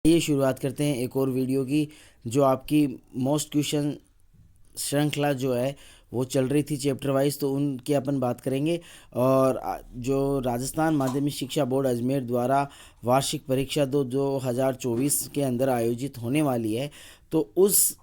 ये शुरुआत करते हैं एक और वीडियो की। जो आपकी मोस्ट क्वेश्चन श्रृंखला जो है वो चल रही थी चैप्टर वाइज, तो उनकी अपन बात करेंगे। और जो राजस्थान माध्यमिक शिक्षा बोर्ड अजमेर द्वारा वार्षिक परीक्षा 2024 के अंदर आयोजित होने वाली है, तो उस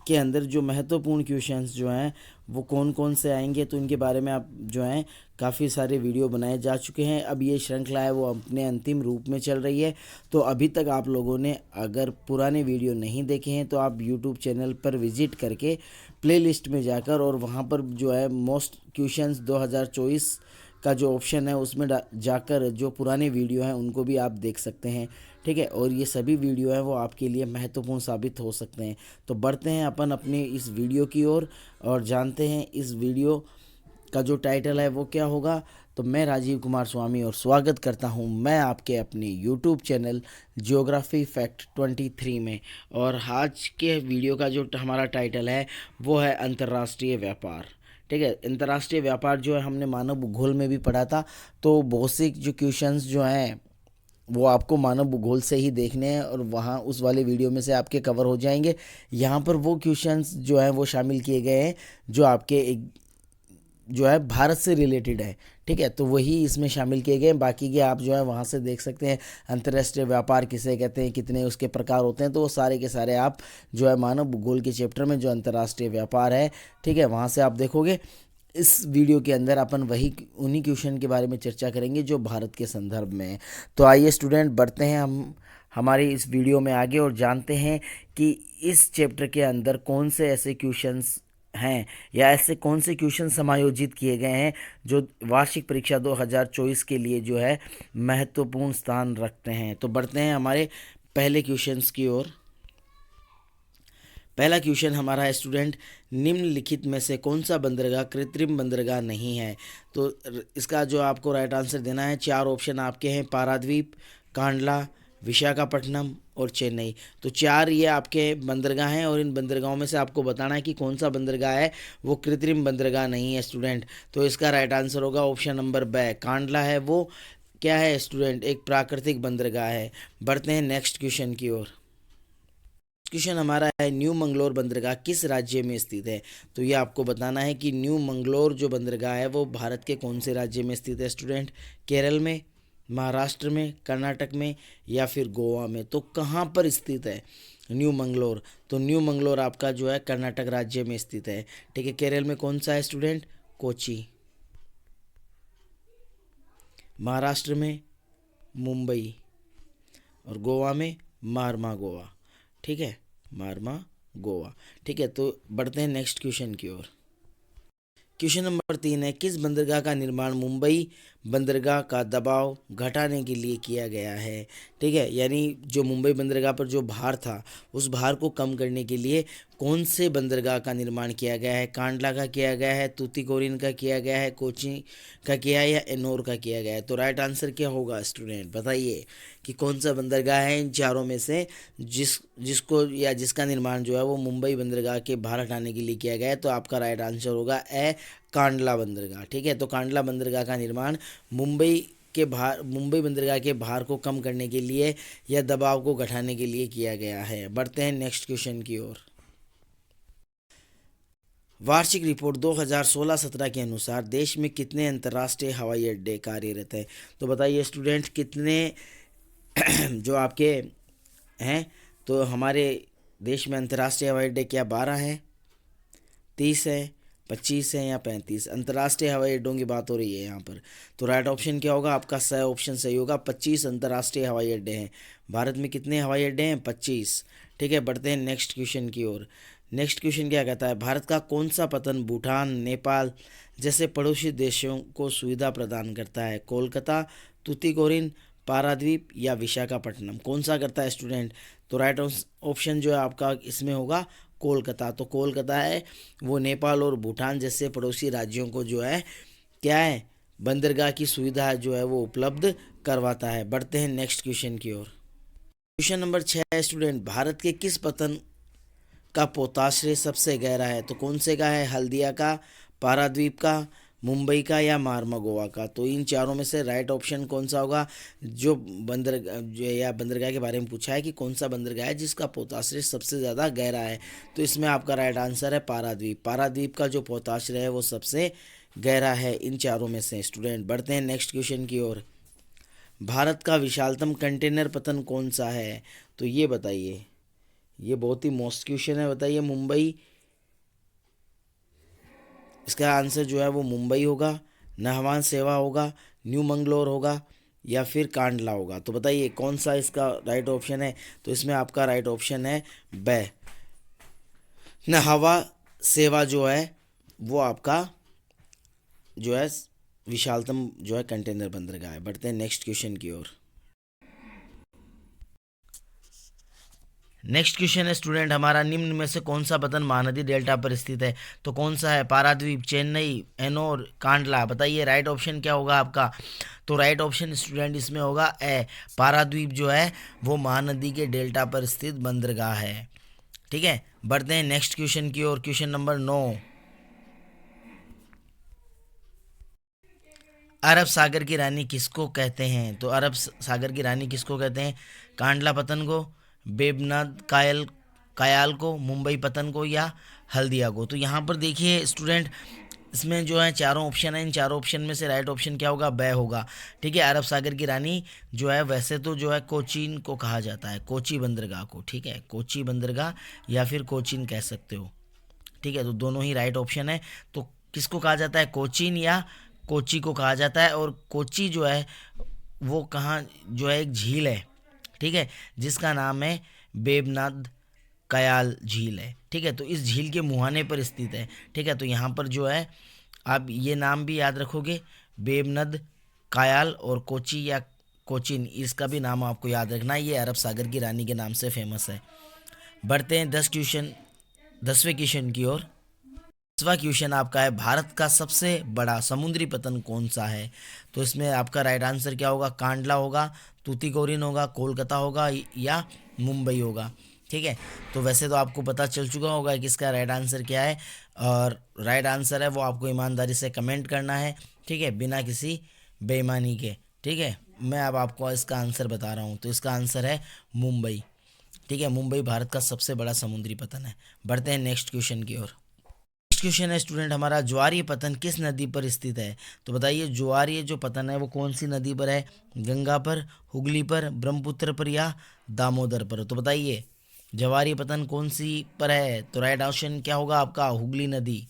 के अंदर जो महत्वपूर्ण क्वेश्चंस जो हैं वो कौन कौन से आएंगे, तो उनके बारे में आप जो हैं काफ़ी सारे वीडियो बनाए जा चुके हैं। अब ये श्रृंखला है वो अपने अंतिम रूप में चल रही है। तो अभी तक आप लोगों ने अगर पुराने वीडियो नहीं देखे हैं तो आप यूट्यूब चैनल पर विजिट करके प्लेलिस्ट में जाकर और वहाँ पर जो है मोस्ट क्वेश्चंस 2024 का जो ऑप्शन है उसमें जाकर जो पुराने वीडियो हैं उनको भी आप देख सकते हैं। ठीक है, और ये सभी वीडियो हैं वो आपके लिए महत्वपूर्ण साबित हो सकते हैं। तो बढ़ते हैं अपन अपनी इस वीडियो की ओर और जानते हैं इस वीडियो का जो टाइटल है वो क्या होगा। तो मैं राजीव कुमार स्वामी और स्वागत करता हूं मैं आपके अपने यूट्यूब चैनल जियोग्राफी फैक्ट 23 में। और आज के वीडियो का जो हमारा टाइटल है वो है अंतर्राष्ट्रीय व्यापार। ठीक है, अंतर्राष्ट्रीय व्यापार जो है हमने मानव भूगोल में भी पढ़ा था। तो बहुत सी जो क्वेश्चंस जो हैं वो आपको मानव भूगोल से ही देखने हैं और वहाँ उस वाले वीडियो में से आपके कवर हो जाएंगे। यहाँ पर वो क्वेश्चंस जो हैं वो शामिल किए गए हैं जो आपके एक जो है भारत से रिलेटेड है। ठीक है, तो वही इसमें शामिल किए गए हैं, बाकी के आप जो है वहाँ से देख सकते हैं। अंतर्राष्ट्रीय व्यापार किसे कहते हैं, कितने उसके प्रकार होते हैं, तो वो सारे के सारे आप जो है मानव भूगोल के चैप्टर में जो अंतर्राष्ट्रीय व्यापार है, ठीक है, वहाँ से आप देखोगे। इस वीडियो के अंदर अपन वही उन्हीं क्वेश्चन के बारे में चर्चा करेंगे जो भारत के संदर्भ में है। तो आइए स्टूडेंट बढ़ते हैं हम हमारी इस वीडियो में आगे और जानते हैं कि इस चैप्टर के अंदर कौन से ऐसे क्वेश्चंस हैं या ऐसे कौन से क्वेश्चन समायोजित किए गए हैं जो वार्षिक परीक्षा 2024 के लिए जो है महत्वपूर्ण स्थान रखते हैं। तो बढ़ते हैं हमारे पहले क्वेश्चंस की ओर। पहला क्वेश्चन हमारा है स्टूडेंट, निम्नलिखित में से कौन सा बंदरगाह कृत्रिम बंदरगाह नहीं है। तो इसका जो आपको राइट आंसर देना है, चार ऑप्शन आपके हैं, पारादीप, कांडला, विशाखापट्टनम और चेन्नई। तो चार ये आपके बंदरगाह हैं और इन बंदरगाहों में से आपको बताना है कि कौन सा बंदरगाह है वो कृत्रिम बंदरगाह नहीं है स्टूडेंट। तो इसका राइट आंसर होगा ऑप्शन नंबर ब, कांडला है वो क्या है स्टूडेंट, एक प्राकृतिक बंदरगाह है। बढ़ते हैं नेक्स्ट क्वेश्चन की ओर। क्वेश्चन हमारा है, न्यू मंगलोर बंदरगाह किस राज्य में स्थित है। तो ये आपको बताना है कि न्यू मंगलोर जो बंदरगाह है वो भारत के कौन से राज्य में स्थित है स्टूडेंट, केरल में, महाराष्ट्र में, कर्नाटक में या फिर गोवा में। तो कहाँ पर स्थित है न्यू मंगलोर, तो न्यू मंगलोर आपका जो है कर्नाटक राज्य में स्थित है। ठीक है, केरल में कौन सा है स्टूडेंट, कोची, महाराष्ट्र में मुंबई और गोवा में मारमा गोवा। ठीक है, मारमा गोवा। ठीक है, तो बढ़ते हैं नेक्स्ट क्वेश्चन की ओर। क्वेश्चन नंबर 3 है, किस बंदरगाह का निर्माण मुंबई बंदरगाह का दबाव घटाने के लिए किया गया है। ठीक है, यानी जो मुंबई बंदरगाह पर जो भार था उस भार को कम करने के लिए कौन से बंदरगाह का निर्माण किया गया है, कांडला का किया गया है, तूतीकोरिन का किया गया है, कोची का किया है या एनोर का किया गया है। तो राइट आंसर क्या होगा स्टूडेंट, बताइए कि कौन सा बंदरगाह है इन चारों में से जिसको या जिसका निर्माण जो है वो मुंबई बंदरगाह के भार हटाने के लिए किया गया है। तो आपका राइट आंसर होगा ए, कांडला बंदरगाह। ठीक है, तो कांडला बंदरगाह का निर्माण मुंबई बंदरगाह के भार को कम करने के लिए या दबाव को घटाने के लिए किया गया है। बढ़ते हैं नेक्स्ट क्वेश्चन की ओर। वार्षिक रिपोर्ट 2016-17 के अनुसार देश में कितने अंतर्राष्ट्रीय हवाई अड्डे कार्यरत हैं। तो बताइए स्टूडेंट कितने जो आपके हैं। तो हमारे देश में अंतर्राष्ट्रीय हवाई अड्डे क्या 12 हैं, 30 है, 25 है या 35। अंतर्राष्ट्रीय हवाई अड्डों की बात हो रही है यहाँ पर। तो राइट ऑप्शन क्या होगा आपका, सही ऑप्शन सही होगा, 25 अंतर्राष्ट्रीय हवाई अड्डे हैं। भारत में कितने हवाई अड्डे हैं, 25। ठीक है, बढ़ते हैं नेक्स्ट क्वेश्चन की ओर। नेक्स्ट क्वेश्चन क्या कहता है, भारत का कौन सा पतन भूटान, नेपाल जैसे पड़ोसी देशों को सुविधा प्रदान करता है, कोलकाता, तूतीकोरिन, पारादीप या विशाखापट्टनम। कौन सा करता है स्टूडेंट। तो राइट ऑप्शन जो है आपका इसमें होगा कोलकाता। तो कोलकाता है वो नेपाल और भूटान जैसे पड़ोसी राज्यों को जो है क्या है, बंदरगाह की सुविधा जो है वो उपलब्ध करवाता है। बढ़ते हैं नेक्स्ट क्वेश्चन की ओर। क्वेश्चन नंबर 6 स्टूडेंट, भारत के किस पतन का पोताश्रय सबसे गहरा है। तो कौन से का है, हल्दिया का, पाराद्वीप का, मुंबई का या मार्मागोवा का। तो इन चारों में से राइट ऑप्शन कौन सा होगा? जो बंदरगाह के बारे में पूछा है कि कौन सा बंदरगाह है जिसका पोताश्रय सबसे ज़्यादा गहरा है, तो इसमें आपका राइट आंसर है पारादीप। पारादीप का जो पोताश्रय है वो सबसे गहरा है इन चारों में से। स्टूडेंट, बढ़ते हैं नेक्स्ट क्वेश्चन की ओर। भारत का विशालतम कंटेनर पतन कौन सा है? तो ये बताइए, ये बहुत ही मोस्ट क्वेश्चन है। बताइए, मुंबई, इसका आंसर जो है वो मुंबई होगा, नहवान सेवा होगा, न्यू मंगलोर होगा, या फिर कांडला होगा। तो बताइए कौन सा इसका राइट ऑप्शन है? तो इसमें आपका राइट ऑप्शन है ब, नहावा सेवा जो है वो आपका जो है विशालतम जो है कंटेनर बंदरगाह है। बढ़ते हैं नेक्स्ट क्वेश्चन की ओर। नेक्स्ट क्वेश्चन है स्टूडेंट हमारा, निम्न में से कौन सा पतन महानदी डेल्टा पर स्थित है? तो कौन सा है? पारादीप, चेन्नई, एनोर, कांडला। बताइए राइट ऑप्शन क्या होगा आपका? तो राइट ऑप्शन स्टूडेंट इसमें होगा ए, पारादीप जो है वो महानदी के डेल्टा पर स्थित बंदरगाह है। ठीक है, बढ़ते हैं नेक्स्ट क्वेश्चन की ओर। क्वेश्चन नंबर 9, अरब सागर की रानी किसको कहते हैं? तो अरब सागर की रानी किसको कहते हैं? कांडला पतन को, बेबनाद कायाल को, मुंबई पतन को, या हल्दिया को। तो यहाँ पर देखिए स्टूडेंट, इसमें जो है चारों ऑप्शन है, इन चारों ऑप्शन में से राइट ऑप्शन क्या होगा? ब होगा। ठीक है, अरब सागर की रानी जो है वैसे तो जो है कोचीन को कहा जाता है, कोची बंदरगाह को। ठीक है, कोची बंदरगाह या फिर कोचीन कह सकते हो। ठीक है, तो दोनों ही राइट ऑप्शन है। तो किसको कहा जाता है? कोचीन या कोची को कहा जाता है। और कोची जो है वो कहाँ जो है एक झील है, ठीक है, जिसका नाम है बेबनाद कयाल झील है। ठीक है, तो इस झील के मुहाने पर स्थित है। ठीक है, तो यहाँ पर जो है आप ये नाम भी याद रखोगे, बेबनद कायाल और कोची या कोचिन, इसका भी नाम आपको याद रखना है। ये अरब सागर की रानी के नाम से फेमस है। बढ़ते हैं 10वें क्वेश्चन की ओर। 10वां क्वेश्चन आपका है, भारत का सबसे बड़ा समुद्री पतन कौन सा है? तो इसमें आपका राइट आंसर क्या होगा? कांडला होगा, तूतीकोरिन होगा, कोलकाता होगा, या मुंबई होगा। ठीक है, तो वैसे तो आपको पता चल चुका होगा कि इसका राइट आंसर क्या है, और राइट आंसर है वो आपको ईमानदारी से कमेंट करना है। ठीक है, बिना किसी बेईमानी के। ठीक है, मैं अब आपको इसका आंसर बता रहा हूँ। तो इसका आंसर है मुंबई। ठीक है, मुंबई भारत का सबसे बड़ा समुद्री पतन है। बढ़ते हैं नेक्स्ट क्वेश्चन की ओर। नेक्स्ट क्वेश्चन है स्टूडेंट हमारा, ज्वारीय पतन किस नदी पर स्थित है? तो बताइए ज्वारीय जो पतन है वो कौन सी नदी पर है? गंगा पर, हुगली पर, ब्रह्मपुत्र पर, या दामोदर पर? तो बताइए ज्वारीय पतन कौन सी पर है? तो राइट ऑप्शन क्या होगा आपका? हुगली नदी।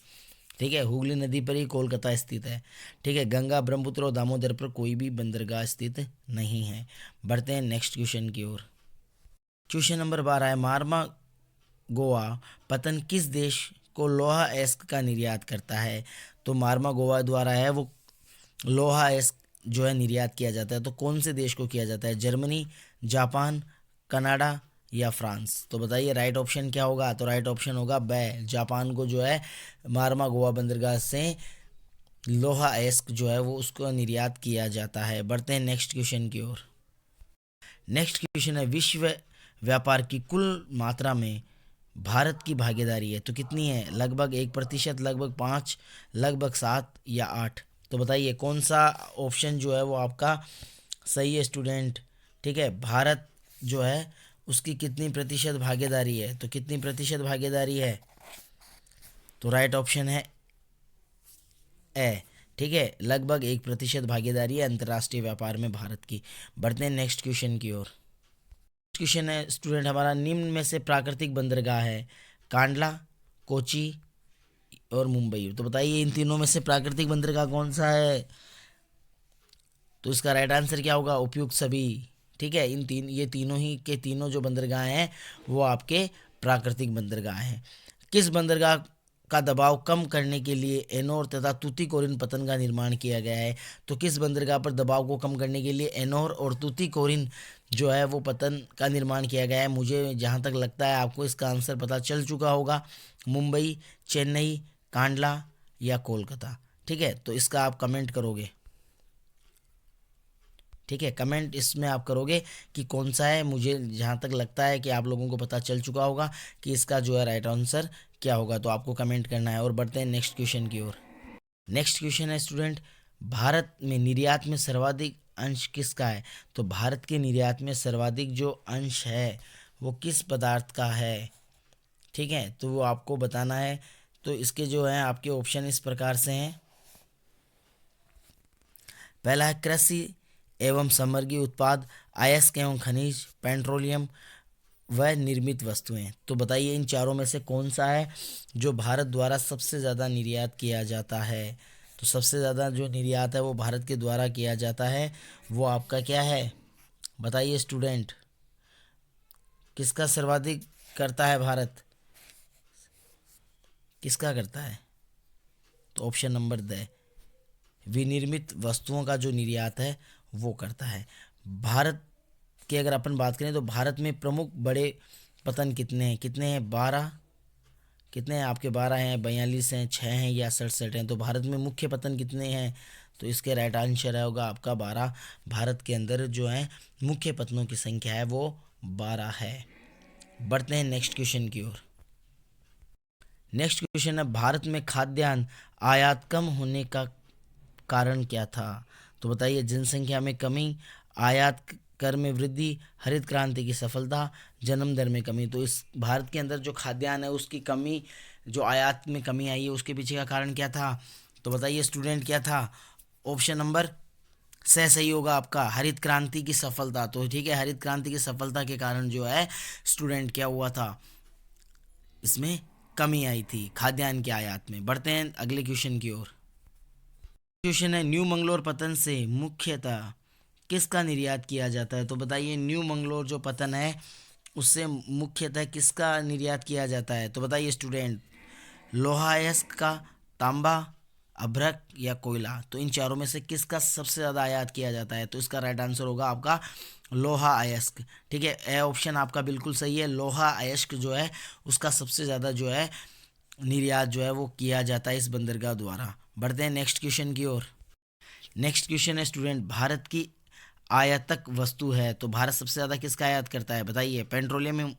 ठीक है, हुगली नदी पर ही कोलकाता स्थित है। ठीक है, गंगा, ब्रह्मपुत्र और दामोदर पर कोई भी बंदरगाह स्थित नहीं है। बढ़ते हैं नेक्स्ट क्वेश्चन की ओर। क्वेश्चन नंबर 12 है, मारमा गोवा पतन किस देश को लोहा एस्क का निर्यात करता है? तो मारमा गोवा द्वारा है वो लोहा एस्क जो है निर्यात किया जाता है। तो कौन से देश को किया जाता है? जर्मनी, जापान, कनाडा, या फ्रांस? तो बताइए राइट ऑप्शन क्या होगा? तो राइट ऑप्शन होगा ब, जापान को जो है मारमा गोवा बंदरगाह से लोहा एस्क जो है वो उसको निर्यात किया जाता है। बढ़ते हैं नेक्स्ट क्वेश्चन की ओर। नेक्स्ट क्वेश्चन है, विश्व व्यापार की कुल मात्रा में भारत की भागीदारी है तो कितनी है? लगभग 1%, लगभग 5, लगभग 7, या 8? तो बताइए कौन सा ऑप्शन जो है वो आपका सही है स्टूडेंट? ठीक है, भारत जो है उसकी कितनी प्रतिशत भागीदारी है? तो कितनी प्रतिशत भागीदारी है? तो राइट ऑप्शन है ए। ठीक है, लगभग 1% भागीदारी है अंतर्राष्ट्रीय व्यापार में भारत की। बढ़ते हैं नेक्स्ट क्वेश्चन की ओर। क्वेश्चन है स्टूडेंट हमारा, निम्न में से प्राकृतिक बंदरगाह है कांडला, कोची और मुंबई। तो बताइए इन तीनों में से प्राकृतिक बंदरगाह कौन सा है? तो इसका राइट आंसर क्या होगा? उपयुक्त सभी। ठीक है, ये तीनों ही के तीनों जो बंदरगाह हैं वो आपके प्राकृतिक बंदरगाह हैं। किस बंदरगाह का दबाव कम करने के लिए एनोर तथा तूतीकोरिन पतन का निर्माण किया गया है? तो किस बंदरगाह पर दबाव को कम करने के लिए एनोर और तूतीकोरिन जो है वो पतन का निर्माण किया गया है? मुझे जहाँ तक लगता है आपको इसका आंसर पता चल चुका होगा। मुंबई, चेन्नई, कांडला, या कोलकाता? ठीक है, तो इसका आप कमेंट करोगे। ठीक है, कमेंट इसमें आप करोगे कि कौन सा है। मुझे जहाँ तक लगता है कि आप लोगों को पता चल चुका होगा कि इसका जो है राइट आंसर क्या होगा, तो आपको कमेंट करना है। और बढ़ते हैं नेक्स्ट क्वेश्चन की ओर। नेक्स्ट क्वेश्चन है स्टूडेंट, भारत में निर्यात में सर्वाधिक अंश किसका है? तो भारत के निर्यात में सर्वाधिक जो अंश है वो किस पदार्थ का है? ठीक है, तो वो आपको बताना है। तो इसके जो है आपके ऑप्शन इस प्रकार से हैं। पहला है कृषि एवं सामग्री उत्पाद, अयस्क एवं खनिज, पेट्रोलियम व निर्मित वस्तुएं। तो बताइए इन चारों में से कौन सा है जो भारत द्वारा सबसे ज़्यादा निर्यात किया जाता है? तो सबसे ज़्यादा जो निर्यात है वो भारत के द्वारा किया जाता है, वो आपका क्या है? बताइए स्टूडेंट, किसका सर्वाधिक करता है भारत? किसका करता है? तो ऑप्शन नंबर द विनिर्मित वस्तुओं का जो निर्यात है वो करता है। भारत की अगर अपन बात करें तो भारत में प्रमुख बड़े पतन कितने हैं? 12। कितने हैं आपके? 12 हैं, 42 हैं, 6 हैं या 67 हैं? तो भारत में मुख्य पतन कितने हैं? तो इसके राइट आंसर होगा आपका 12। भारत के अंदर जो है मुख्य पतनों की संख्या है वो 12 है। बढ़ते हैं नेक्स्ट क्वेश्चन की ओर। नेक्स्ट क्वेश्चन है, भारत में खाद्यान्न आयात कम होने का कारण क्या था? तो बताइए जनसंख्या में कमी, आयात कर में वृद्धि, हरित क्रांति की सफलता, जन्म दर में कमी। तो इस भारत के अंदर जो खाद्यान्न है उसकी कमी, जो आयात में कमी आई है उसके पीछे का कारण क्या था? तो बताइए स्टूडेंट क्या था? ऑप्शन नंबर सही होगा आपका, हरित क्रांति की सफलता। तो ठीक है, हरित क्रांति की सफलता के कारण जो है स्टूडेंट क्या हुआ था, इसमें कमी आई थी खाद्यान्न के आयात में। बढ़ते हैं अगले क्वेश्चन की ओर। क्वेश्चन है, न्यू मंगलोर पतन से मुख्यतः किसका निर्यात किया जाता है? तो बताइए न्यू मंगलोर जो पतन है उससे मुख्यतः किसका निर्यात किया जाता है? तो बताइए स्टूडेंट, लोहा अयस्क का, तांबा, अभ्रक या कोयला। तो इन चारों में से किसका सबसे ज़्यादा आयात किया जाता है? तो इसका राइट आंसर होगा आपका लोहा अयस्क। ठीक है, ए ऑप्शन आपका बिल्कुल सही है। लोहा अयस्क जो है उसका सबसे ज़्यादा जो है निर्यात जो है वो किया जाता है इस बंदरगाह द्वारा। बढ़ते हैं नेक्स्ट क्वेश्चन की ओर। नेक्स्ट क्वेश्चन है स्टूडेंट, भारत की आयातक वस्तु है तो भारत सबसे ज़्यादा किसका आयात करता है? बताइए पेट्रोलियम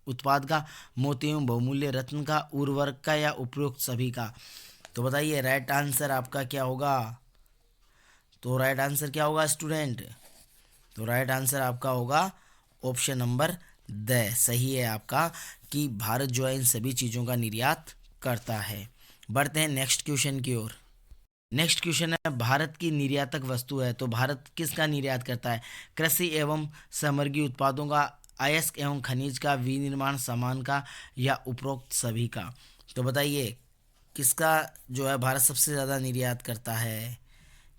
उत्पाद का, मोतियों बहुमूल्य रत्न का, उर्वरक का या उपरोक्त सभी का। तो बताइए राइट आंसर आपका क्या होगा? तो राइट आंसर क्या होगा स्टूडेंट? तो राइट आंसर आपका होगा ऑप्शन नंबर द सही है आपका, कि भारत जो है इन सभी चीज़ों का निर्यात करता है। बढ़ते हैं नेक्स्ट क्वेश्चन की ओर। नेक्स्ट क्वेश्चन है, भारत की निर्यातक वस्तु है तो भारत किसका निर्यात करता है? कृषि एवं सामग्री उत्पादों का, अयस्क एवं खनिज का, विनिर्माण सामान का या उपरोक्त सभी का। तो बताइए किसका जो है भारत सबसे ज़्यादा निर्यात करता है?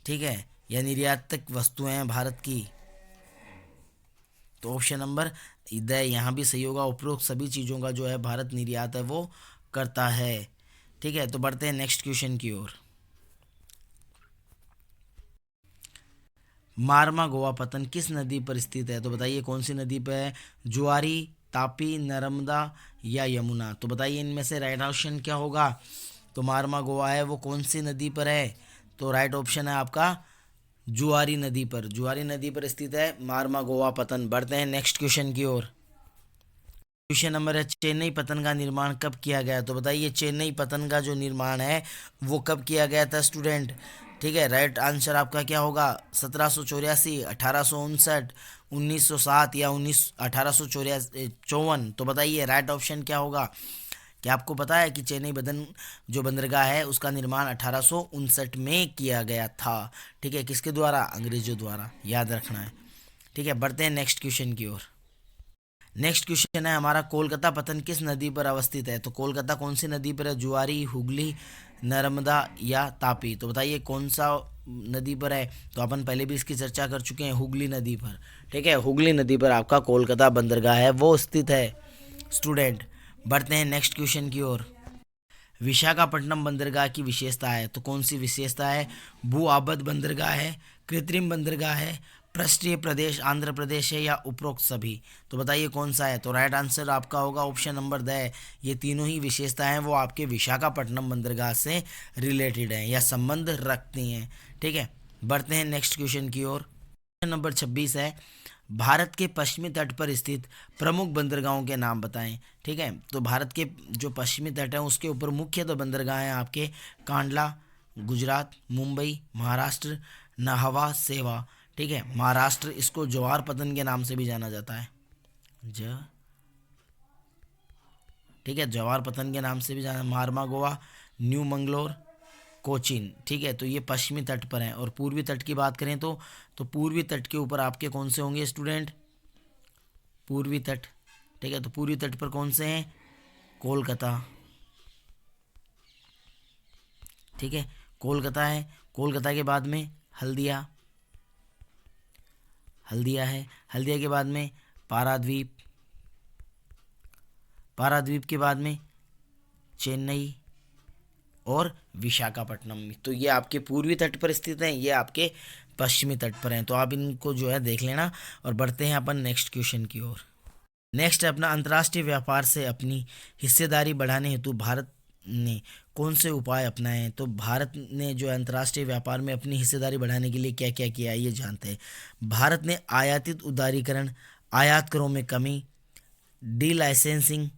ठीक है, या निर्यातक वस्तुएं हैं भारत की। तो ऑप्शन नंबर द यहाँ भी सही होगा, उपरोक्त सभी चीज़ों का जो है भारत निर्यात है वो करता है। ठीक है, तो बढ़ते हैं नेक्स्ट क्वेश्चन की ओर। मारमा गोवा पतन किस नदी पर स्थित है? तो बताइए कौन सी नदी पर है? जुआरी, तापी, नर्मदा या यमुना। तो बताइए इनमें से राइट ऑप्शन क्या होगा? तो मारमा गोवा है वो कौन सी नदी पर है? तो राइट ऑप्शन है आपका जुआरी नदी पर। जुआरी नदी पर स्थित है मारमा गोवा पतन। बढ़ते हैं नेक्स्ट क्वेश्चन की ओर। क्वेश्चन नंबर है, चेन्नई पतन का निर्माण कब किया गया? तो बताइए चेन्नई पतन का जो निर्माण है वो कब किया गया था स्टूडेंट? ठीक है, राइट आंसर आपका क्या होगा? 1784, 1859, 1907 या 1854। तो बताइए राइट ऑप्शन क्या होगा? क्या आपको पता है कि चेन्नई बदन जो बंदरगाह है उसका निर्माण 1859 में किया गया था? ठीक है, किसके द्वारा? अंग्रेजों द्वारा, याद रखना है। ठीक है, बढ़ते हैं नेक्स्ट क्वेश्चन की ओर। नेक्स्ट क्वेश्चन है हमारा, कोलकाता पतन किस नदी पर अवस्थित है? तो कोलकाता कौन सी नदी पर है? जुआरी, हुगली, नर्मदा या तापी। तो बताइए कौन सा नदी पर है? तो अपन पहले भी इसकी चर्चा कर चुके हैं, हुगली नदी पर। ठीक है, हुगली नदी पर आपका कोलकाता बंदरगाह है वो स्थित है स्टूडेंट। बढ़ते हैं नेक्स्ट क्वेश्चन की ओर। विशाखापट्टनम बंदरगाह की विशेषता है तो कौन सी विशेषता है? भू आबद्ध बंदरगाह है, कृत्रिम बंदरगाह है, पृष्ठीय प्रदेश आंध्र प्रदेश है या उपरोक्त सभी। तो बताइए कौन सा है? तो राइट आंसर आपका होगा ऑप्शन नंबर द है। ये तीनों ही विशेषताएं वो आपके विशाखापट्टनम बंदरगाह से रिलेटेड हैं या संबंध रखती हैं। ठीक है, बढ़ते हैं नेक्स्ट क्वेश्चन की ओर। क्वेश्चन नंबर 26 है, भारत के पश्चिमी तट पर स्थित प्रमुख बंदरगाहों के नाम बताएं। ठीक है, तो भारत के जो पश्चिमी तट है उसके ऊपर मुख्य तो बंदरगाह हैं आपके कांडला, गुजरात, मुंबई, महाराष्ट्र, नहवा सेवा। ठीक है, महाराष्ट्र इसको ज्वार पतन के नाम से भी जाना जाता है। ज ठीक है, ज्वार पतन के नाम से भी जाना। मारमा गोवा, न्यू मंगलोर, कोचीन। ठीक है, तो ये पश्चिमी तट पर हैं। और पूर्वी तट की बात करें तो पूर्वी तट के ऊपर आपके कौन से होंगे स्टूडेंट? पूर्वी तट। ठीक है, तो पूर्वी तट पर कौन से हैं? कोलकाता। ठीक है, कोलकाता है। कोलकाता के बाद में हल्दिया, हल्दिया है। हल्दिया के बाद में पारादीप, पारादीप के बाद में चेन्नई और विशाखापट्टनम। तो ये आपके पूर्वी तट पर स्थित हैं, ये आपके पश्चिमी तट पर हैं। तो आप इनको जो है देख लेना। और बढ़ते हैं अपन नेक्स्ट क्वेश्चन की ओर। नेक्स्ट है अपना, अंतर्राष्ट्रीय व्यापार से अपनी हिस्सेदारी बढ़ाने हेतु भारत ने कौन से उपाय अपनाए हैं? तो भारत ने जो है अंतर्राष्ट्रीय व्यापार में अपनी हिस्सेदारी बढ़ाने के लिए क्या क्या किया है, ये जानते हैं। भारत ने आयातित उदारीकरण, आयात करों में कमी, डी लाइसेंसिंग,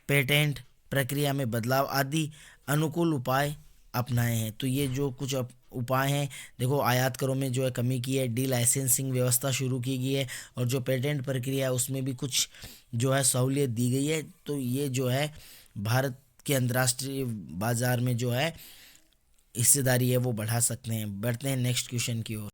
पेटेंट प्रक्रिया में बदलाव आदि अनुकूल उपाय अपनाए हैं। तो ये जो कुछ उपाय हैं, देखो आयात करों में जो है कमी की है, डी लाइसेंसिंग व्यवस्था शुरू की गई है, और जो पेटेंट प्रक्रिया है उसमें भी कुछ जो है सहूलियत दी गई है। तो ये जो है भारत के अंतर्राष्ट्रीय बाजार में जो है हिस्सेदारी है वो बढ़ा सकते हैं। बढ़ते हैं नेक्स्ट क्वेश्चन की ओर।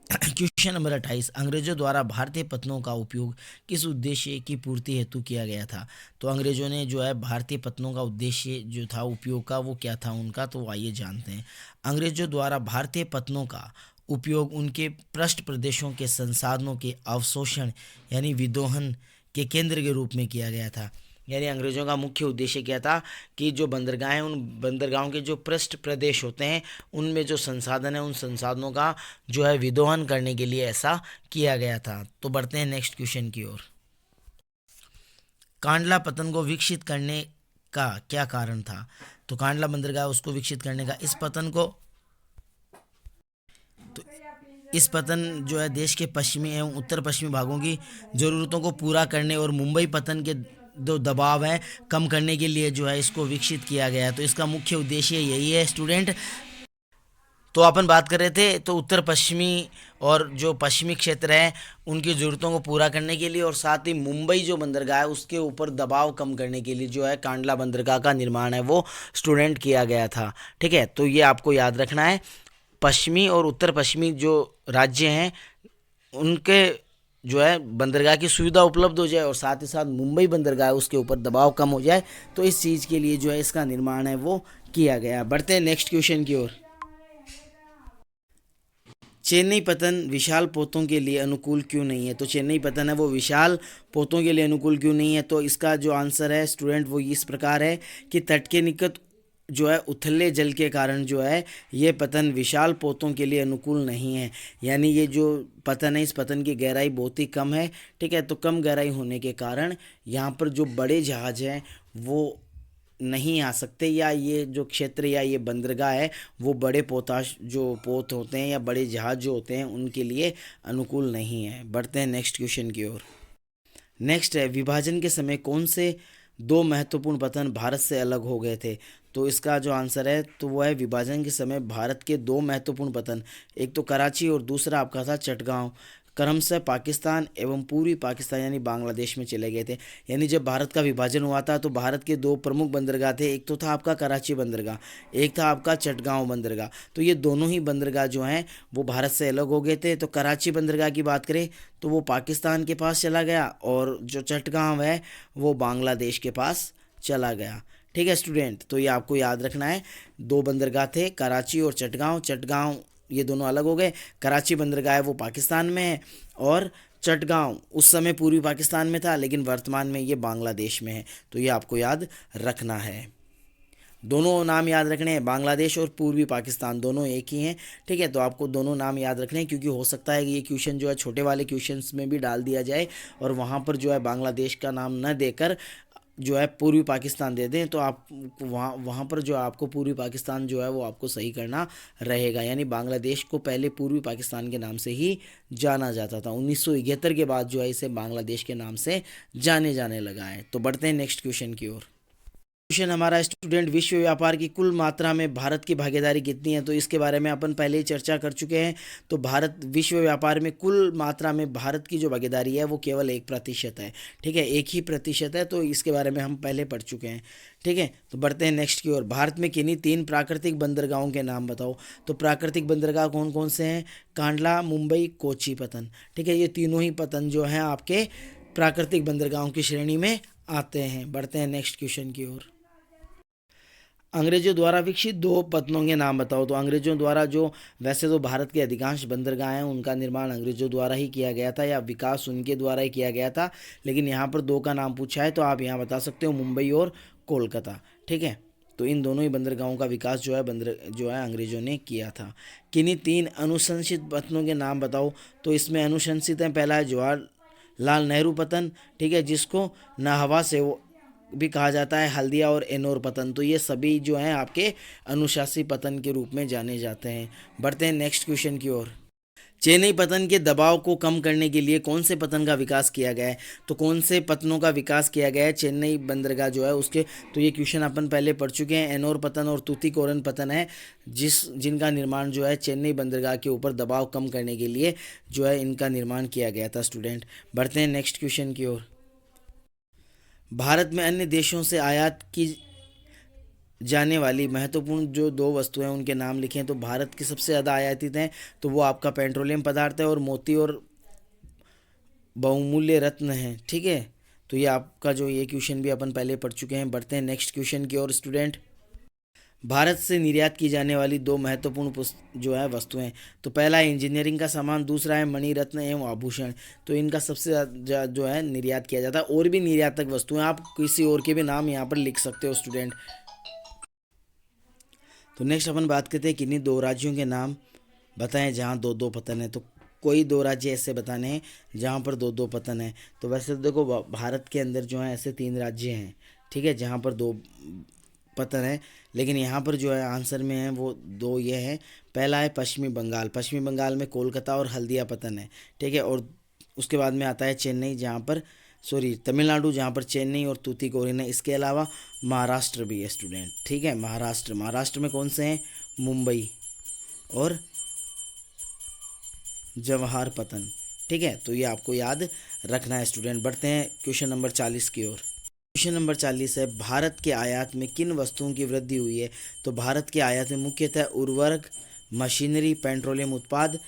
क्वेश्चन नंबर 28, अंग्रेजों द्वारा भारतीय पत्तनों का उपयोग किस उद्देश्य की पूर्ति हेतु किया गया था? तो अंग्रेजों ने जो है भारतीय पत्तनों का उद्देश्य जो था उपयोग का, वो क्या था उनका? तो आइए जानते हैं। अंग्रेजों द्वारा भारतीय पत्तनों का उपयोग उनके पृष्ठ प्रदेशों के संसाधनों के अवशोषण यानी विदोहन के केंद्र के रूप में किया गया था। यानी अंग्रेज़ों का मुख्य उद्देश्य क्या था कि जो बंदरगाह हैं, उन बंदरगाहों के जो पृष्ठ प्रदेश होते हैं उनमें जो संसाधन है, उन संसाधनों का जो है विदोहन करने के लिए ऐसा किया गया था। तो बढ़ते हैं नेक्स्ट क्वेश्चन की ओर। कांडला पतन को विकसित करने का क्या कारण था? तो कांडला बंदरगाह उसको विकसित करने का, इस पतन जो है देश के पश्चिमी एवं उत्तर पश्चिमी भागों की ज़रूरतों को पूरा करने और मुंबई पतन के जो दबाव है कम करने के लिए जो है इसको विकसित किया गया। तो इसका मुख्य उद्देश्य यही है स्टूडेंट। तो अपन बात कर रहे थे तो उत्तर पश्चिमी और जो पश्चिमी क्षेत्र है उनकी ज़रूरतों को पूरा करने के लिए, और साथ ही मुंबई जो बंदरगाह है उसके ऊपर दबाव कम करने के लिए जो है कांडला बंदरगाह का निर्माण है वो स्टूडेंट किया गया था। ठीक है, तो ये आपको याद रखना है। पश्चिमी और उत्तर पश्चिमी जो राज्य हैं उनके जो है बंदरगाह की सुविधा उपलब्ध हो जाए, और साथ ही साथ मुंबई बंदरगाह उसके ऊपर दबाव कम हो जाए, तो इस चीज़ के लिए जो है इसका निर्माण है वो किया गया। बढ़ते हैं नेक्स्ट क्वेश्चन की ओर। चेन्नई पतन विशाल पोतों के लिए अनुकूल क्यों नहीं है? तो चेन्नई पतन है वो विशाल पोतों के लिए अनुकूल क्यों नहीं है? तो इसका जो आंसर है स्टूडेंट वो इस प्रकार है कि तट के निकट जो है उथले जल के कारण जो है ये पतन विशाल पोतों के लिए अनुकूल नहीं है। यानी ये जो पतन है इस पतन की गहराई बहुत ही कम है। ठीक है, तो कम गहराई होने के कारण यहाँ पर जो बड़े जहाज हैं वो नहीं आ सकते, या ये जो क्षेत्र या ये बंदरगाह है वो बड़े पोताश जो पोत होते हैं या बड़े जहाज जो होते हैं उनके लिए अनुकूल नहीं है। बढ़ते हैं नेक्स्ट क्वेश्चन की ओर। नेक्स्ट है, विभाजन के समय कौन से दो महत्वपूर्ण पतन भारत से अलग हो गए थे? तो इसका जो आंसर है तो वो है विभाजन के समय भारत के दो महत्वपूर्ण पतन, एक तो कराची और दूसरा आपका था चटगांव, क्रमशः पाकिस्तान एवं पूर्वी पाकिस्तान यानी बांग्लादेश में चले गए थे। यानी जब भारत का विभाजन हुआ था तो भारत के दो प्रमुख बंदरगाह थे, एक तो था आपका कराची बंदरगाह, एक था आपका चटगांव बंदरगाह। तो ये दोनों ही बंदरगाह जो हैं वो भारत से अलग हो गए थे। तो कराची बंदरगाह की बात करें तो वो पाकिस्तान के पास चला गया, और जो चटगांव है वो बांग्लादेश के पास चला गया। ठीक है स्टूडेंट, तो ये आपको याद रखना है। दो बंदरगाह थे कराची और चटगांव, चटगांव ये दोनों अलग हो गए। कराची बंदरगाह है वो पाकिस्तान में है, और चटगांव उस समय पूर्वी पाकिस्तान में था लेकिन वर्तमान में ये बांग्लादेश में है। तो ये आपको याद रखना है। दोनों नाम याद रखने हैं, बांग्लादेश और पूर्वी पाकिस्तान दोनों एक ही हैं। ठीक है, तो आपको दोनों नाम याद रखने हैं, क्योंकि हो सकता है कि ये क्वेश्चन जो है छोटे वाले क्वेश्चंस में भी डाल दिया जाए और वहाँ पर जो है बांग्लादेश का नाम न देकर जो है पूर्वी पाकिस्तान दे दें। तो आप वहाँ पर जो आपको पूर्वी पाकिस्तान जो है वो आपको सही करना रहेगा। यानी बांग्लादेश को पहले पूर्वी पाकिस्तान के नाम से ही जाना जाता था, 1971 के बाद जो है इसे बांग्लादेश के नाम से जाने लगा है। तो बढ़ते हैं नेक्स्ट क्वेश्चन की ओर। क्वेश्चन हमारा स्टूडेंट, विश्व व्यापार की कुल मात्रा में भारत की भागीदारी कितनी है? तो इसके बारे में अपन पहले ही चर्चा कर चुके हैं। तो भारत विश्व व्यापार में कुल मात्रा में भारत की जो भागीदारी है वो केवल 1% है। ठीक है, 1% है, तो इसके बारे में हम पहले पढ़ चुके हैं। ठीक है, तो बढ़ते हैं नेक्स्ट की ओर। भारत में किन्हीं 3 प्राकृतिक बंदरगाहों के नाम बताओ। तो प्राकृतिक बंदरगाह कौन कौन से हैं? कांडला, मुंबई, कोच्चि, पतन। ठीक है, ये तीनों ही पतन जो हैं आपके प्राकृतिक बंदरगाहों की श्रेणी में आते हैं। बढ़ते हैं नेक्स्ट क्वेश्चन की ओर। अंग्रेजों द्वारा विकसित 2 पत्तनों के नाम बताओ। तो अंग्रेजों द्वारा जो, वैसे तो भारत के अधिकांश बंदरगाह हैं उनका निर्माण अंग्रेजों द्वारा ही किया गया था या विकास उनके द्वारा ही किया गया था, लेकिन यहाँ पर 2 का नाम पूछा है तो आप यहाँ बता सकते हो मुंबई और कोलकाता। ठीक है, तो इन दोनों ही बंदरगाहों का विकास जो है अंग्रेजों ने किया था। किन्हीं 3 अनुशंसित पत्तनों के नाम बताओ। तो इसमें अनुशंसित है, पहला है जवाहरलाल नेहरू पतन। ठीक है, जिसको नाहवा से भी कहा जाता है, हल्दिया और एनोर पतन। तो ये सभी जो हैं आपके अनुशासी पतन के रूप में जाने जाते हैं। बढ़ते हैं नेक्स्ट क्वेश्चन की ओर। चेन्नई पतन के दबाव को कम करने के लिए कौन से पतन का विकास किया गया है? तो कौन से पतनों का विकास किया गया है चेन्नई बंदरगाह जो है उसके? तो ये क्वेश्चन अपन पहले पढ़ चुके हैं। एनोर पतन और तूतीकोरन पतन है जिनका निर्माण जो है चेन्नई बंदरगाह के ऊपर दबाव कम करने के लिए जो है इनका निर्माण किया गया था स्टूडेंट। बढ़ते हैं नेक्स्ट क्वेश्चन की ओर। भारत में अन्य देशों से आयात की जाने वाली महत्वपूर्ण जो 2 वस्तुएं हैं उनके नाम लिखें। तो भारत की सबसे ज़्यादा आयातित हैं तो वो आपका पेट्रोलियम पदार्थ है और मोती और बहुमूल्य रत्न हैं। ठीक है, तो ये आपका जो ये क्वेश्चन भी अपन पहले पढ़ चुके हैं। बढ़ते हैं नेक्स्ट क्वेश्चन की ओर स्टूडेंट। भारत से निर्यात की जाने वाली 2 महत्वपूर्ण जो है वस्तुएं। तो पहला है इंजीनियरिंग का सामान, दूसरा है मणि रत्न एवं आभूषण। तो इनका सबसे ज़्यादा जो है निर्यात किया जाता है। और भी निर्यातक वस्तुएं, आप किसी और के भी नाम यहाँ पर लिख सकते हो स्टूडेंट। तो नेक्स्ट अपन बात करते हैं किन्हीं 2 राज्यों के नाम बताएं जहाँ 2-2 पतन है। तो कोई 2 राज्य ऐसे बताने हैं जहाँ पर 2-2 पतन है। तो वैसे तो देखो भारत के अंदर जो है ऐसे 3 राज्य हैं, ठीक है, जहाँ पर 2 पतन है, लेकिन यहाँ पर जो है आंसर में है वो 2 ये हैं। पहला है पश्चिमी बंगाल। पश्चिमी बंगाल में कोलकाता और हल्दिया पतन है। ठीक है, और उसके बाद में आता है चेन्नई, जहाँ पर तमिलनाडु, जहाँ पर चेन्नई और तूतीकोरिन है। इसके अलावा महाराष्ट्र भी है स्टूडेंट। ठीक है, महाराष्ट्र में कौन से हैं? मुंबई और जवाहर पतन। ठीक है, तो ये आपको याद रखना है स्टूडेंट। बढ़ते हैं क्वेश्चन नंबर 40 की ओर। क्वेश्चन नंबर 40 है, भारत के आयात में किन वस्तुओं की वृद्धि हुई है? तो भारत के आयात में मुख्यतः उर्वरक, मशीनरी, पेट्रोलियम उत्पाद,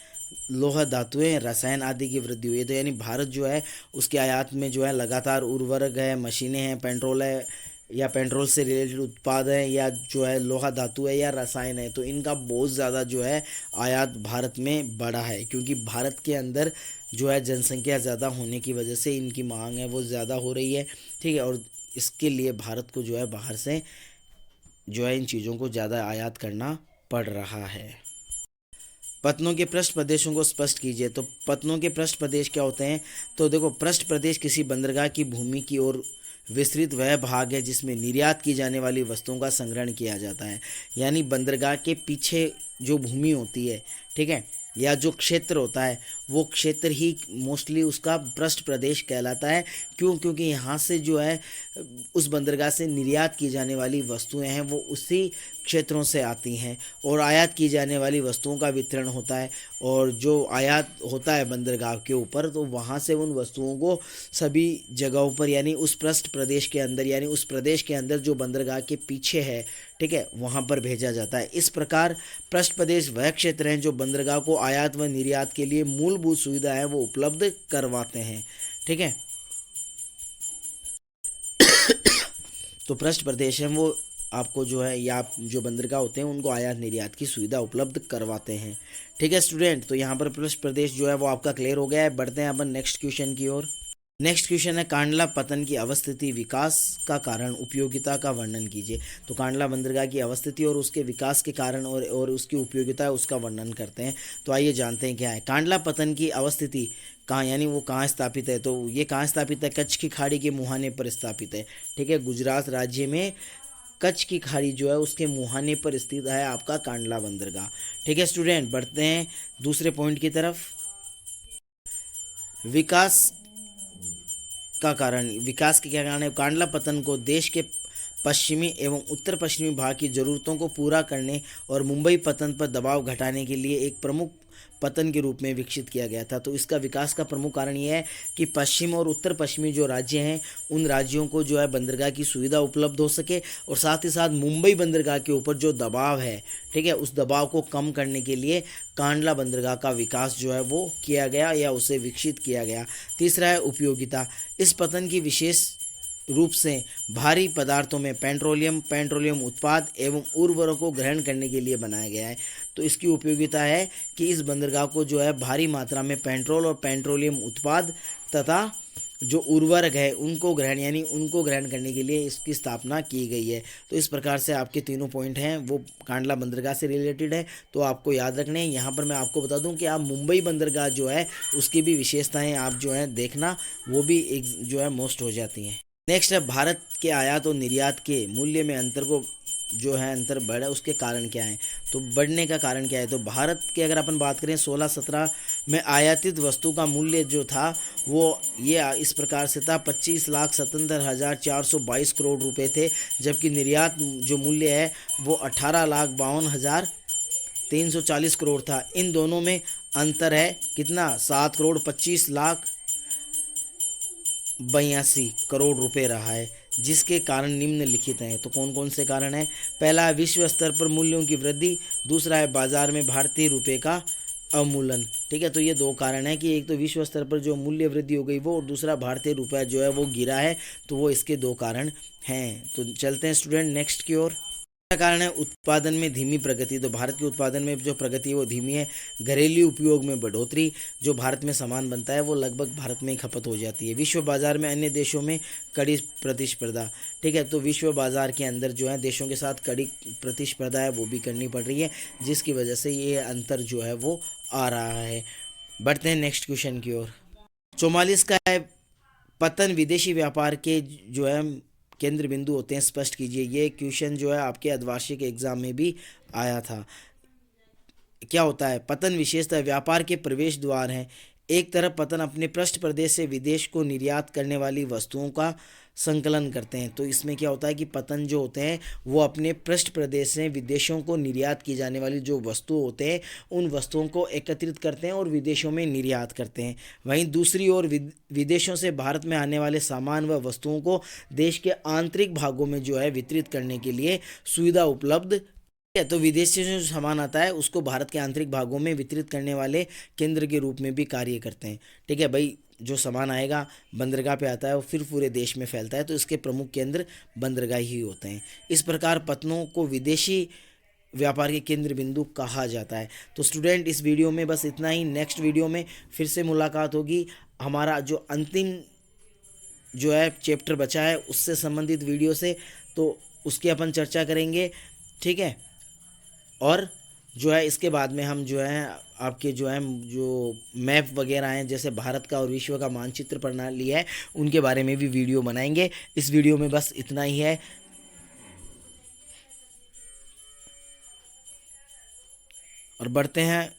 लोह धातुएं, रसायन आदि की वृद्धि हुई है। तो यानी भारत जो है उसके आयात में जो है लगातार उर्वरक है, मशीनें हैं, पेट्रोल है या पेट्रोल से रिलेटेड उत्पाद है, या जो है लोहा धातु है या रसायन है, तो इनका बहुत ज़्यादा जो है आयात भारत में बढ़ा है, क्योंकि भारत के अंदर जो है जनसंख्या ज़्यादा होने की वजह से इनकी मांग है वो ज़्यादा हो रही है। ठीक है, और इसके लिए भारत को जो है बाहर से जो है इन चीज़ों को ज़्यादा आयात करना पड़ रहा है। पत्तनों के पृष्ठ प्रदेशों को स्पष्ट कीजिए। तो पत्तनों के पृष्ठ प्रदेश क्या होते हैं? तो देखो, पृष्ठ प्रदेश किसी बंदरगाह की भूमि की ओर विस्तृत वह भाग है जिसमें निर्यात की जाने वाली वस्तुओं का संग्रहण किया जाता है। यानी बंदरगाह के पीछे जो भूमि होती है, ठीक है, या जो क्षेत्र होता है, वो क्षेत्र ही मोस्टली उसका पृष्ठ प्रदेश कहलाता है। क्यों? क्योंकि यहाँ से जो है उस बंदरगाह से निर्यात की जाने वाली वस्तुएं हैं वो उसी क्षेत्रों से आती हैं, और आयात की जाने वाली वस्तुओं का वितरण होता है। और जो आयात होता है बंदरगाह के ऊपर, तो वहाँ से उन वस्तुओं को सभी जगहों पर, यानी उस पृष्ठ प्रदेश के अंदर, यानी उस प्रदेश के अंदर जो बंदरगाह के पीछे है, ठीक है, वहाँ पर भेजा जाता है। इस प्रकार पृष्ठ प्रदेश वह क्षेत्र हैं जो बंदरगाह को आयात व निर्यात के लिए मूलभूत सुविधाएं वो उपलब्ध करवाते हैं। ठीक है, तो पृष्ठ प्रदेश हैं वो आपको जो है, या जो बंदरगाह होते हैं उनको आयात निर्यात की सुविधा उपलब्ध करवाते हैं। ठीक है स्टूडेंट, तो यहाँ पर पृष्ठ प्रदेश जो है वो आपका क्लियर हो गया है। बढ़ते हैं अपन नेक्स्ट क्वेश्चन की ओर। नेक्स्ट क्वेश्चन है, कांडला पतन की अवस्थिति, विकास का कारण, उपयोगिता का वर्णन कीजिए। तो कांडला बंदरगाह की अवस्थिति और उसके विकास के कारण और उसकी उपयोगिता, उसका वर्णन करते हैं। तो आइए जानते हैं क्या है कांडला पतन की अवस्थिति। कहाँ, यानी वो कहाँ स्थापित है? तो ये कहाँ स्थापित है? कच्छ की खाड़ी के मुहाने पर स्थापित है। ठीक है, गुजरात राज्य में कच्छ की खाड़ी जो है उसके मुहाने पर स्थित है आपका कांडला बंदरगाह। ठीक है स्टूडेंट, बढ़ते हैं दूसरे पॉइंट की तरफ। विकास का कारण, विकास के क्या कारण है? कांडला पतन को देश के पश्चिमी एवं उत्तर पश्चिमी भाग की ज़रूरतों को पूरा करने और मुंबई पतन पर दबाव घटाने के लिए एक प्रमुख पतन के रूप में विकसित किया गया था। तो इसका विकास का प्रमुख कारण ये है कि पश्चिम और उत्तर पश्चिमी जो राज्य हैं उन राज्यों को जो है बंदरगाह की सुविधा उपलब्ध हो सके, और साथ ही साथ मुंबई बंदरगाह के ऊपर जो दबाव है, ठीक है, उस दबाव को कम करने के लिए कांडला बंदरगाह का विकास जो है वो किया गया या उसे विकसित किया गया। तीसरा है उपयोगिता। इस पतन की विशेष रूप से भारी पदार्थों में पेट्रोलियम उत्पाद एवं उर्वरकों को ग्रहण करने के लिए बनाया गया है। तो इसकी उपयोगिता है कि इस बंदरगाह को जो है भारी मात्रा में पेट्रोल और पेट्रोलियम उत्पाद तथा जो उर्वरक है उनको ग्रहण करने के लिए इसकी स्थापना की गई है। तो इस प्रकार से आपके तीनों पॉइंट हैं वो कांडला बंदरगाह से रिलेटेड है, तो आपको याद रखने हैं। यहाँ पर मैं आपको बता दूं कि आप मुंबई बंदरगाह जो है उसकी भी विशेषताएं आप जो है देखना, वो भी एक जो है मोस्ट हो जाती हैं। नेक्स्ट है भारत के आयात और निर्यात के मूल्य में अंतर बढ़ा, उसके कारण क्या है। तो बढ़ने का कारण क्या है, तो भारत के अगर अपन बात करें 16-17 में आयातित वस्तु का मूल्य जो था वो ये इस प्रकार से था 25,77,422 करोड़ रुपए थे, जबकि निर्यात जो मूल्य है वो 18,52,340 करोड़ था। इन दोनों में अंतर है कितना, 7,25,82 करोड़ रुपए रहा है, जिसके कारण निम्नलिखित हैं। तो कौन कौन से कारण हैं। पहला है विश्व स्तर पर मूल्यों की वृद्धि, दूसरा है बाजार में भारतीय रुपए का अवमूल्यन। ठीक है, तो ये दो कारण हैं कि एक तो विश्व स्तर पर जो मूल्य वृद्धि हो गई वो, और दूसरा भारतीय रुपया जो है वो गिरा है। तो वो इसके दो कारण हैं। तो चलते हैं स्टूडेंट नेक्स्ट की ओर। कारण है उत्पादन में धीमी प्रगति। तो भारत के उत्पादन में जो प्रगति है वो धीमी है। घरेलू उपयोग में बढ़ोतरी, जो भारत में सामान बनता है वो लगभग भारत में ही खपत हो जाती है। विश्व बाजार में अन्य देशों में कड़ी प्रतिस्पर्धा। ठीक है, तो विश्व बाजार के अंदर जो है देशों के साथ कड़ी प्रतिस्पर्धा है वो भी करनी पड़ रही है, जिसकी वजह से ये अंतर जो है वो आ रहा है। बढ़ते हैं नेक्स्ट क्वेश्चन की ओर। 44 का है पतन विदेशी व्यापार के जो है केंद्र बिंदु होते हैं, स्पष्ट कीजिए। ये क्वेश्चन जो है आपके अर्धवार्षिक एग्जाम में भी आया था। क्या होता है पतन, विशेषतः व्यापार के प्रवेश द्वार हैं। एक तरफ पतन अपने पृष्ठ प्रदेश से विदेश को निर्यात करने वाली वस्तुओं का संकलन करते हैं। तो इसमें क्या होता है कि पतन जो होते हैं वो अपने पृष्ठ प्रदेश से विदेशों को निर्यात की जाने वाली जो वस्तु होते हैं उन वस्तुओं को एकत्रित करते हैं और विदेशों में निर्यात करते हैं। वहीं दूसरी ओर विदेशों से भारत में आने वाले सामान व वस्तुओं को देश के आंतरिक भागों में जो है वितरित करने के लिए सुविधा उपलब्ध है। तो विदेश से जो सामान आता है उसको भारत के आंतरिक भागों में वितरित करने वाले केंद्र के रूप में भी कार्य करते हैं। ठीक है भाई, जो सामान आएगा बंदरगाह पे आता है वो फिर पूरे देश में फैलता है, तो इसके प्रमुख केंद्र बंदरगाह ही होते हैं। इस प्रकार पतनों को विदेशी व्यापार के केंद्र बिंदु कहा जाता है। तो स्टूडेंट इस वीडियो में बस इतना ही। नेक्स्ट वीडियो में फिर से मुलाकात होगी। हमारा जो अंतिम जो है चैप्टर बचा है उससे संबंधित वीडियो से, तो उसकी अपन चर्चा करेंगे। ठीक है, और जो है इसके बाद में हम जो है आपके जो है जो मैप वगैरह हैं जैसे भारत का और विश्व का मानचित्र प्रणाली है उनके बारे में भी वीडियो बनाएंगे। इस वीडियो में बस इतना ही है। और बढ़ते हैं